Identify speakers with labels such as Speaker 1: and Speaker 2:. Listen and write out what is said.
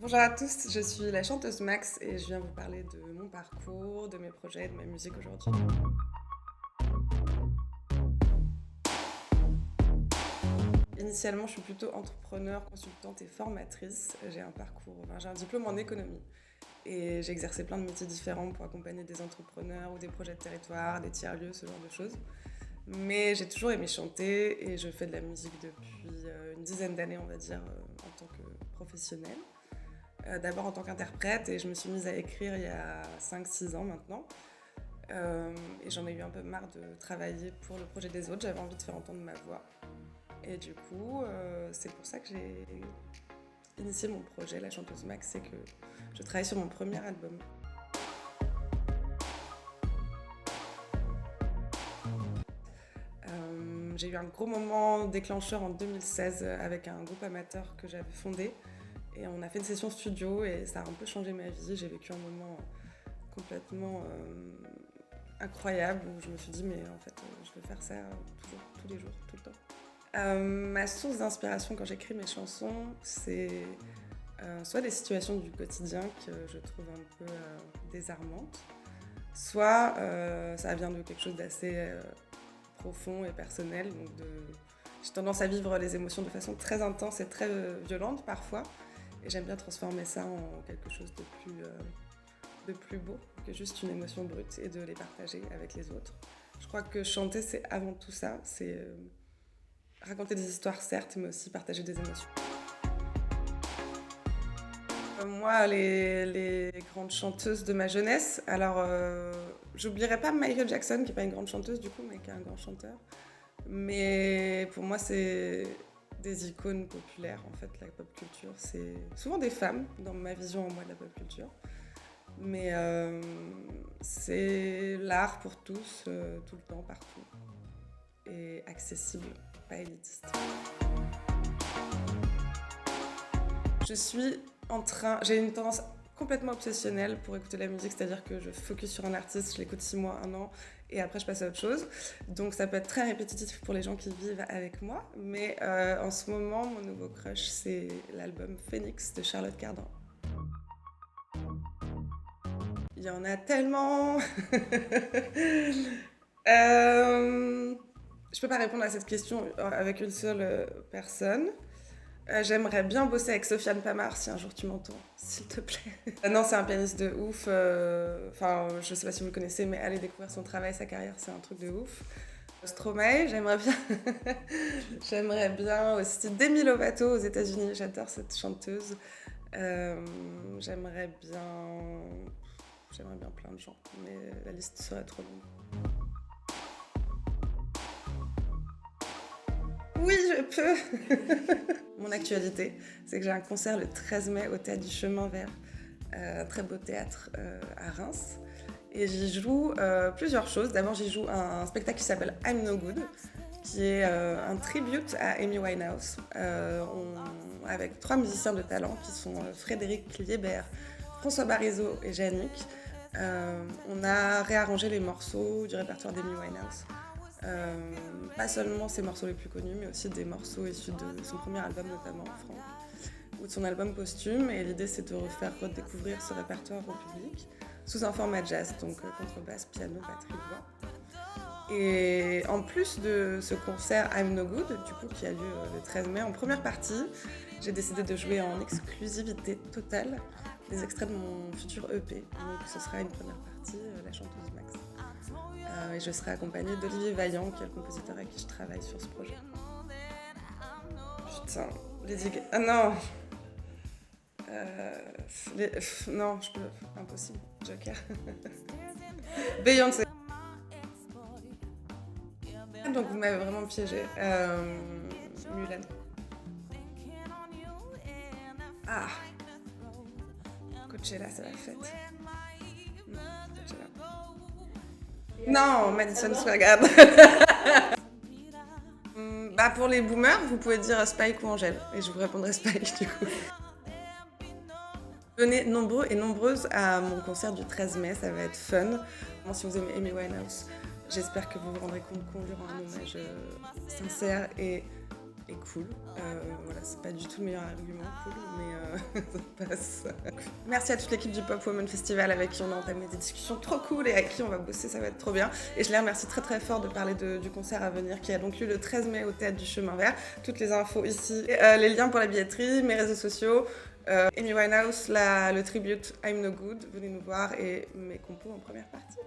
Speaker 1: Bonjour à tous, je suis la chanteuse Max et je viens vous parler de mon parcours, de mes projets, de ma musique aujourd'hui. Initialement, je suis plutôt entrepreneur, consultante et formatrice. J'ai un diplôme en économie et j'ai exercé plein de métiers différents pour accompagner des entrepreneurs ou des projets de territoire, des tiers-lieux, ce genre de choses. Mais j'ai toujours aimé chanter et je fais de la musique depuis une dizaine d'années, on va dire, en tant que professionnelle. D'abord en tant qu'interprète et je me suis mise à écrire il y a 5-6 ans maintenant. Et j'en ai eu un peu marre de travailler pour le projet des autres, j'avais envie de faire entendre ma voix. Et du coup, c'est pour ça que j'ai initié mon projet, La Chanteuse Max, c'est que je travaille sur mon premier album. J'ai eu un gros moment déclencheur en 2016 avec un groupe amateur que j'avais fondé. Et on a fait une session studio et ça a un peu changé ma vie. J'ai vécu un moment complètement incroyable où je me suis dit mais en fait je veux faire ça toujours, tous les jours, tout le temps. Ma source d'inspiration quand j'écris mes chansons, c'est soit des situations du quotidien que je trouve un peu désarmantes, soit ça vient de quelque chose d'assez profond et personnel. J'ai tendance à vivre les émotions de façon très intense et très violente parfois. Et j'aime bien transformer ça en quelque chose de plus beau que juste une émotion brute et de les partager avec les autres. Je crois que chanter, c'est avant tout ça. C'est raconter des histoires, certes, mais aussi partager des émotions. Moi, les grandes chanteuses de ma jeunesse, alors j'oublierai pas Michael Jackson, qui n'est pas une grande chanteuse du coup, mais qui est un grand chanteur. Mais pour moi, c'est des icônes populaires, en fait, la pop culture. C'est souvent des femmes, dans ma vision en moi de la pop culture. Mais c'est l'art pour tous, tout le temps, partout. Et accessible, pas élitiste. J'ai une tendance complètement obsessionnelle pour écouter la musique, c'est-à-dire que je focus sur un artiste, je l'écoute 6 mois, 1 an, et après je passe à autre chose. Donc ça peut être très répétitif pour les gens qui vivent avec moi, mais en ce moment, mon nouveau crush, c'est l'album Phoenix de Charlotte Cardin. Il y en a tellement. Je peux pas répondre à cette question avec une seule personne. J'aimerais bien bosser avec Sofiane Pamar si un jour tu m'entends, s'il te plaît. Non, c'est un pianiste de ouf. Enfin, je sais pas si vous le connaissez, mais allez découvrir son travail, sa carrière, c'est un truc de ouf. Stromae, j'aimerais bien. J'aimerais bien aussi Demi Lovato aux États-Unis. J'adore cette chanteuse. J'aimerais bien plein de gens, mais la liste serait trop longue. Oui, je peux. Mon actualité, c'est que j'ai un concert le 13 mai au Théâtre du Chemin Vert, très beau théâtre à Reims. Et j'y joue plusieurs choses. D'abord, j'y joue un spectacle qui s'appelle I'm No Good, qui est un tribute à Amy Winehouse, avec 3 musiciens de talent qui sont Frédéric Liebert, François Barizot et Yannick. On a réarrangé les morceaux du répertoire d'Amy Winehouse. Pas seulement ses morceaux les plus connus, mais aussi des morceaux issus de son premier album, notamment Franck, ou de son album posthume. Et l'idée, c'est de faire redécouvrir ce répertoire au public sous un format jazz, donc contrebasse, piano, batterie, voix. Et en plus de ce concert I'm No Good, du coup, qui a lieu le 13 mai, en première partie, j'ai décidé de jouer en exclusivité totale des extraits de mon futur EP. Donc ce sera une première partie, La Chanteuse Max. Et je serai accompagnée d'Olivier Vaillant, qui est le compositeur avec qui je travaille sur ce projet. Putain, Lady Gaga. Ah non non, je peux. Impossible. Joker. Beyoncé. Donc vous m'avez vraiment piégé. Mulan. Ah. Coachella, c'est la fête. Coachella. Non, Madison Square Garden. Bah pour les boomers, vous pouvez dire Spike ou Angèle. Et je vous répondrai Spike du coup. Venez nombreux et nombreuses à mon concert du 13 mai, ça va être fun. Si vous aimez Amy Winehouse, j'espère que vous vous rendrez compte qu'on lui rend un hommage sincère et et cool. Voilà, c'est pas du tout le meilleur argument, cool, mais ça passe. Merci à toute l'équipe du Pop Woman Festival avec qui on a entamé des discussions trop cool et avec qui on va bosser, ça va être trop bien. Et je les remercie très très fort de parler du concert à venir qui a donc lieu le 13 mai au Théâtre du Chemin Vert. Toutes les infos ici, les liens pour la billetterie, mes réseaux sociaux, Amy Winehouse, le tribute I'm No Good, venez nous voir et mes compos en première partie.